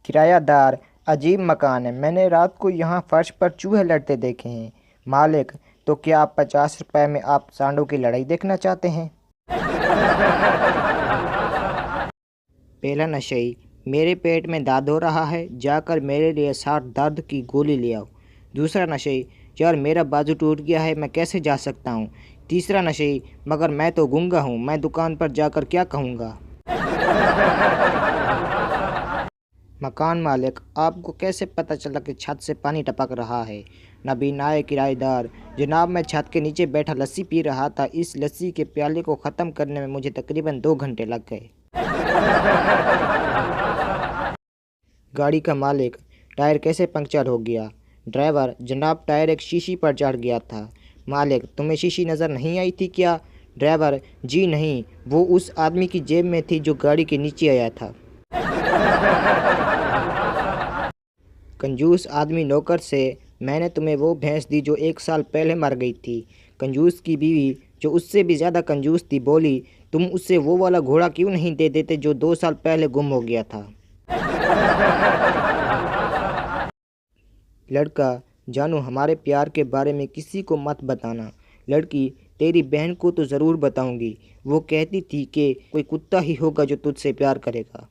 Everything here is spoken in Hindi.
किरायादार, अजीब मकान है। मैंने रात को यहाँ फर्श पर चूहे लड़ते देखे हैं। मालिक, तो क्या आप 50 रुपए में आप सांडों की लड़ाई देखना चाहते हैं? पहला नशई, मेरे पेट में दर्द हो रहा है, जाकर मेरे लिए 60 दर्द की गोली ले आओ। दूसरा नशई, यार मेरा बाजू टूट गया है, मैं कैसे जा सकता हूँ? तीसरा नशई, मगर मैं तो गूंगा हूँ, मैं दुकान पर जाकर क्या कहूँगा? मकान मालिक, आपको कैसे पता चला कि छत से पानी टपक रहा है? नबीनाए किराएदार, जनाब मैं छत के नीचे बैठा लस्सी पी रहा था। इस लस्सी के प्याले को ख़त्म करने में मुझे तकरीबन 2 घंटे लग गए। गाड़ी का मालिक, टायर कैसे पंक्चर हो गया? ड्राइवर, जनाब टायर एक शीशी पर चढ़ गया था। मालिक, तुम्हें शीशी नज़र नहीं आई थी क्या? ड्राइवर, जी नहीं, वो उस आदमी की जेब में थी जो गाड़ी के नीचे आया था। कंजूस आदमी नौकर से, मैंने तुम्हें वो भैंस दी जो 1 साल पहले मर गई थी। कंजूस की बीवी, जो उससे भी ज़्यादा कंजूस थी, बोली, तुम उससे वो वाला घोड़ा क्यों नहीं दे देते जो 2 साल पहले गुम हो गया था? लड़का, जानू हमारे प्यार के बारे में किसी को मत बताना। लड़की, तेरी बहन को तो ज़रूर बताऊंगी। वो कहती थी कि कोई कुत्ता ही होगा जो तुझसे प्यार करेगा।